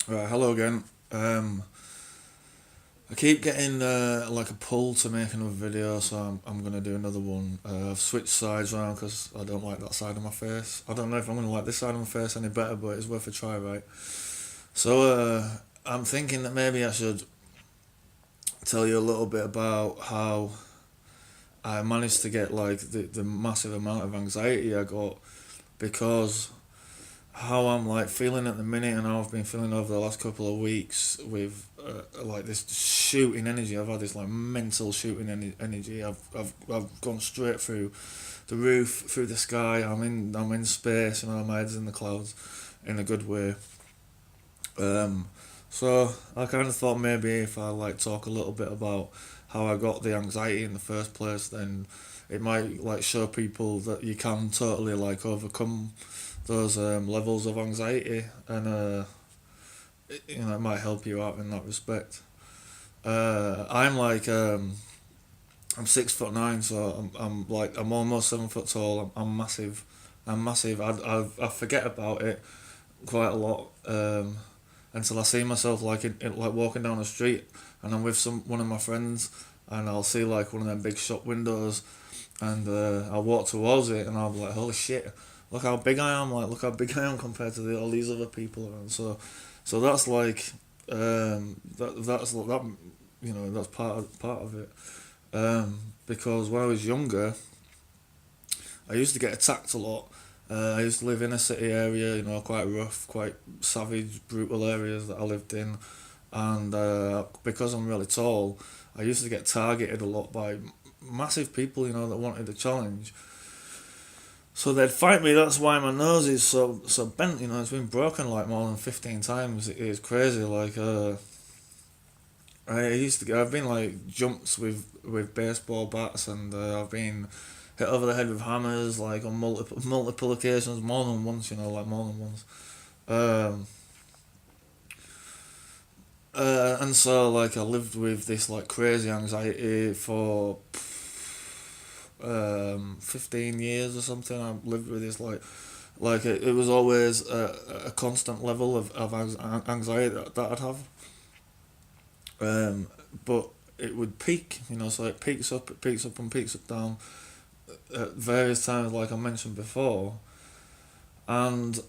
Right, hello again. I keep getting like a pull to make another video, so I'm gonna do another one. I've switched sides around because I don't like that side of my face. I don't know if I'm gonna like this side of my face any better, but it's worth a try, right? So I'm thinking that maybe I should tell you a little bit about how I managed to get like the massive amount of anxiety I got because how I'm like feeling at the minute and how I've been feeling over the last couple of weeks with like this shooting energy. I've had this like mental shooting energy. I've gone straight through the roof, through the sky. I'm in space. My head's in the clouds, in a good way. Um, so I kind of thought maybe if I like talk a little bit about how I got the anxiety in the first place, then it might like show people that you can totally like overcome those levels of anxiety, and it might help you out in that respect. I'm like I'm 6'9", so I'm almost 7 foot tall. I'm massive. I'm massive. I forget about it quite a lot until I see myself like like walking down the street and I'm with one of my friends and I'll see like one of them big shop windows and I'll walk towards it and I'll be like, holy shit, look how big I am! Like, look how big I am compared to all these other people around. So that's like that. That's part of it. Because when I was younger, I used to get attacked a lot. I used to live in a city area, quite rough, quite savage, brutal areas that I lived in, and because I'm really tall, I used to get targeted a lot by massive people, that wanted a challenge. So they'd fight me. That's why my nose is so bent. It's been broken like more than 15 times. It is crazy. Like I've been like jumped with baseball bats, and I've been hit over the head with hammers like on multiple occasions, more than once. Like more than once. Um, and so like I lived with this like crazy anxiety for 15 years or something. I lived with this like it was always a constant level of anxiety that I'd have. Um, but it would peak, so it peaks up and peaks up down at various times, like I mentioned before, and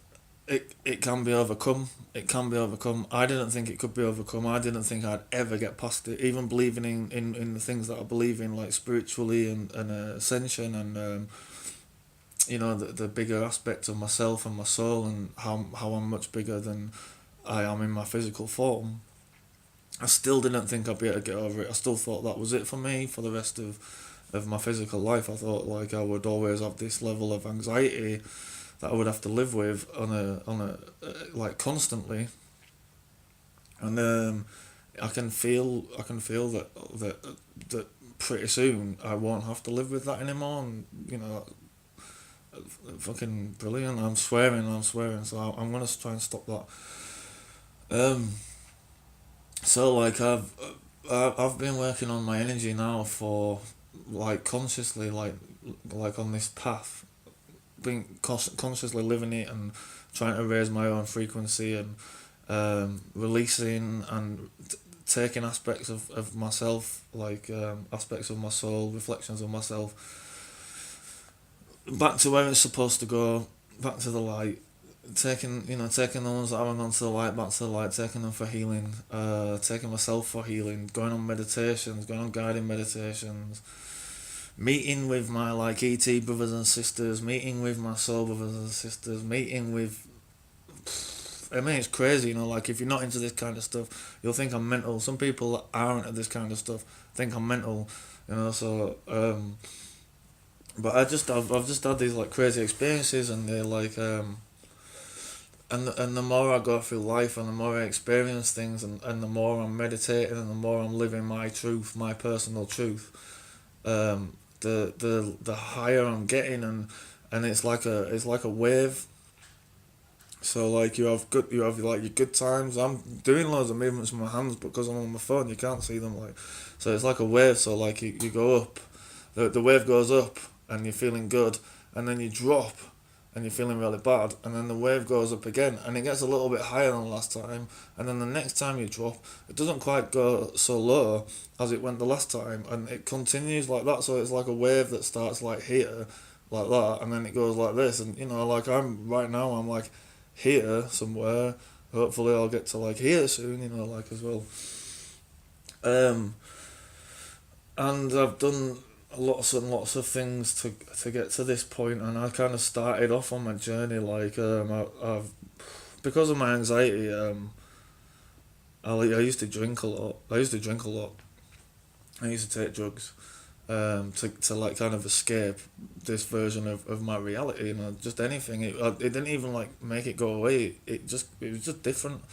it can be overcome. It can be overcome. I didn't think it could be overcome. I didn't think I'd ever get past it. Even believing in the things that I believe in, like spiritually and ascension and the bigger aspects of myself and my soul and how I'm much bigger than I am in my physical form. I still didn't think I'd be able to get over it. I still thought that was it for me for the rest of my physical life. I thought like I would always have this level of anxiety that I would have to live with like constantly, and I can feel that pretty soon I won't have to live with that anymore, and fucking brilliant. I'm swearing. So I'm gonna try and stop that. Um, so like I've been working on my energy now for like consciously like on this path, being consciously living it and trying to raise my own frequency and releasing and taking aspects of myself, like aspects of my soul, reflections of myself, back to where it's supposed to go, back to the light. Taking the ones that haven't gone to the light back to the light, taking them for healing, taking myself for healing, going on meditations, going on guided meditations, meeting with my like ET brothers and sisters, meeting with my soul brothers and sisters, meeting with. I mean, it's crazy, like if you're not into this kind of stuff, you'll think I'm mental. Some people that aren't into this kind of stuff think I'm mental, so. But I've just had these like crazy experiences, and they're like and the more I go through life, and the more I experience things, and the more I'm meditating, and the more I'm living my truth, my personal truth, the higher I'm getting, and it's like a wave. So like you have like your good times. I'm doing loads of movements with my hands because I'm on my phone. You can't see them like, so it's like a wave. So like you go up, the wave goes up, and you're feeling good, and then you drop, and you're feeling really bad, and then the wave goes up again, and it gets a little bit higher than the last time, and then the next time you drop, it doesn't quite go so low as it went the last time, and it continues like that. So it's like a wave that starts like here, like that, and then it goes like this, and like I'm like here somewhere. Hopefully, I'll get to like here soon, like as well. Um, and I've done lots and lots of things to get to this point, and I kind of started off on my journey like I've because of my anxiety. I used to drink a lot. I used to drink a lot. I used to take drugs. To like kind of escape this version of my reality, just anything. It didn't even like make it go away. It was just different,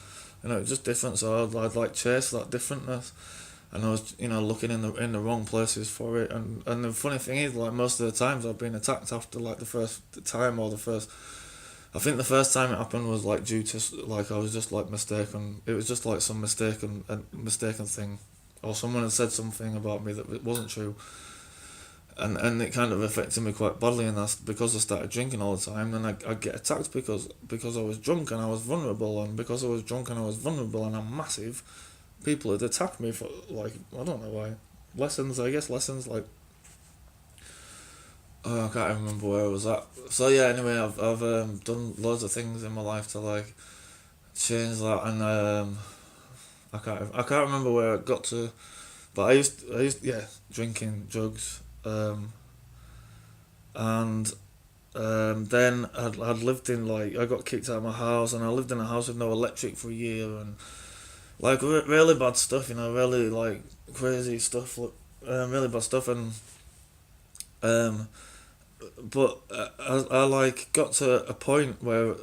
it was just different. So I'd like chase that differentness, and I was looking in the wrong places for it. And the funny thing is, like most of the times I've been attacked after like the first time or the first. I think the first time it happened was like due to like I was just like mistaken. It was just like some mistaken thing, or someone had said something about me that wasn't true, and it kind of affected me quite badly, and that's because I started drinking all the time. Then I'd get attacked because I was drunk and I was vulnerable, and because I was drunk and I was vulnerable and I'm massive, people had attacked me for like I don't know why. Lessons, I guess lessons like I can't remember where I was at. So yeah, anyway, I've done loads of things in my life to like change that, and I can't remember where I got to, but I used yeah, drinking, drugs, and then I'd lived in like I got kicked out of my house, and I lived in a house with no electric for a year, and like really bad stuff, really like crazy stuff, really bad stuff, and um, but I like got to a point where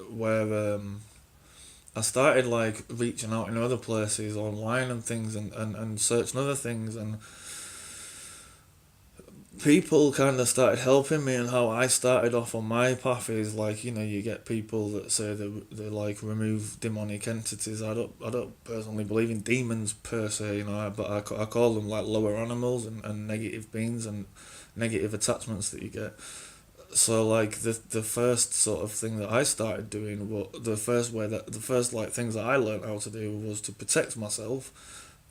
I started like reaching out in other places online and things, and searching other things, and people kind of started helping me. And how I started off on my path is like you get people that say they like remove demonic entities. I don't personally believe in demons per se, but I call them like lower animals and negative beings and negative attachments that you get. So like the first sort of thing that I started doing, the first like things that I learned how to do was to protect myself,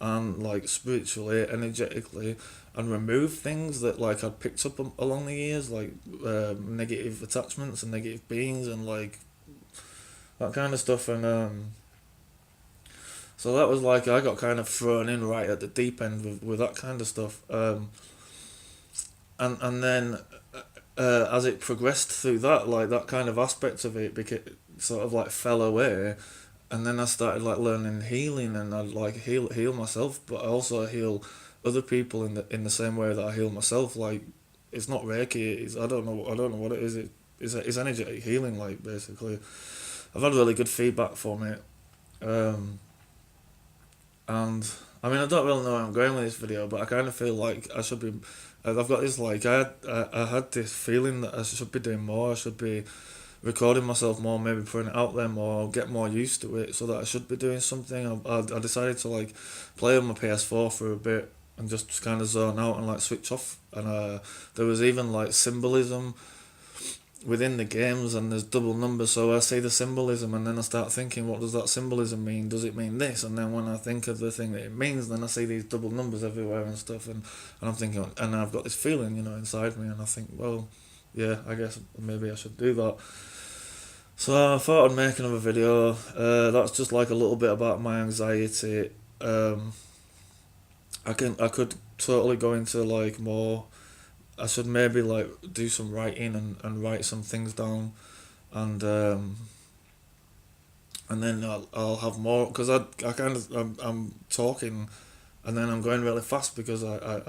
and like spiritually, energetically, and remove things that like I'd picked up along the years, like negative attachments and negative beings and like that kind of stuff. And so that was like I got kind of thrown in right at the deep end with that kind of stuff. And then as it progressed through that, like that kind of aspect of it became sort of like fell away, and then I started like learning healing, and I'd like heal myself, but I also heal other people in the same way that I heal myself. Like it's not Reiki. I don't know what it is. It's energetic healing. Like basically, I've had really good feedback from it. Um, and I mean I don't really know where I'm going with this video, but I kind of feel like I should be. I've got this like I had this feeling that I should be doing more. I should be recording myself more, maybe putting it out there more, get more used to it, so that I should be doing something. I decided to like play on my PS4 for a bit and just kind of zone out and like switch off. And there was even like symbolism within the games, and there's double numbers, so I see the symbolism and then I start thinking, what does that symbolism mean? Does it mean this? And then when I think of the thing that it means, then I see these double numbers everywhere and stuff, and I'm thinking, and I've got this feeling inside me, and I think, well, yeah, I guess maybe I should do that. So I thought I'd make another video. That's just like a little bit about my anxiety. I could totally go into like more. I should maybe like do some writing and write some things down, and then I'll have more, because I kind of I'm talking, and then I'm going really fast because I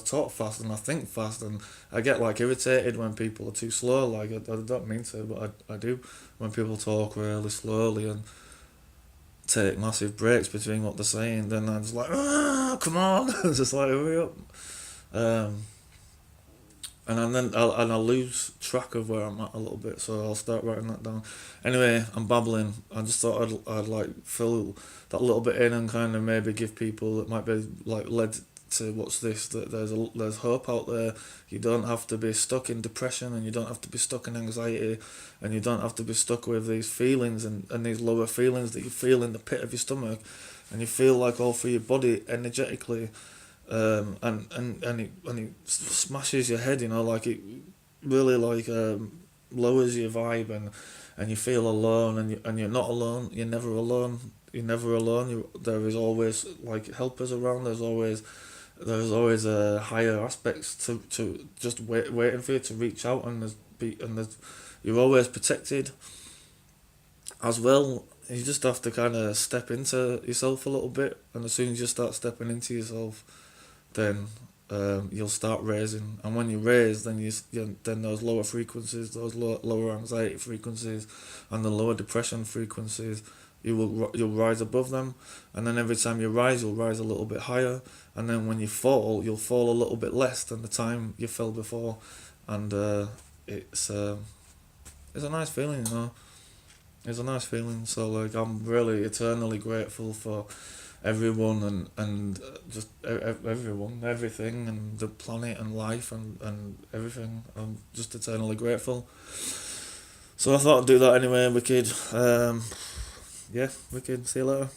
talk fast and I think fast, and I get like irritated when people are too slow. Like I don't mean to, but I do, when people talk really slowly and take massive breaks between what they're saying. Then I'm just like, come on, just like hurry up. Um, and then I'll lose track of where I'm at a little bit, so I'll start writing that down. Anyway, I'm babbling. I just thought I'd like fill that little bit in and kind of maybe give people that might be like led to what's this, that there's hope out there. You don't have to be stuck in depression, and you don't have to be stuck in anxiety, and you don't have to be stuck with these feelings and these lower feelings that you feel in the pit of your stomach, and you feel like all through your body energetically, and it smashes your head, you know, like it really like lowers your vibe, and you feel alone, and you're not alone. You're never alone. You're never alone. There is always like helpers around. There's always higher aspects to just waiting for you to reach out, and there's you're always protected as well. You just have to kind of step into yourself a little bit, and as soon as you start stepping into yourself, then you'll start raising, and when you raise, then then those lower frequencies, those lower anxiety frequencies, and the lower depression frequencies, you'll rise above them, and then every time you rise, you'll rise a little bit higher, and then when you fall, you'll fall a little bit less than the time you fell before, and it's a nice feeling, you know. It's a nice feeling. So like I'm really eternally grateful for everyone and just everyone, everything, and the planet and life and everything. I'm just eternally grateful. So I thought I'd do that anyway, wicked. Yeah, wicked. See you later.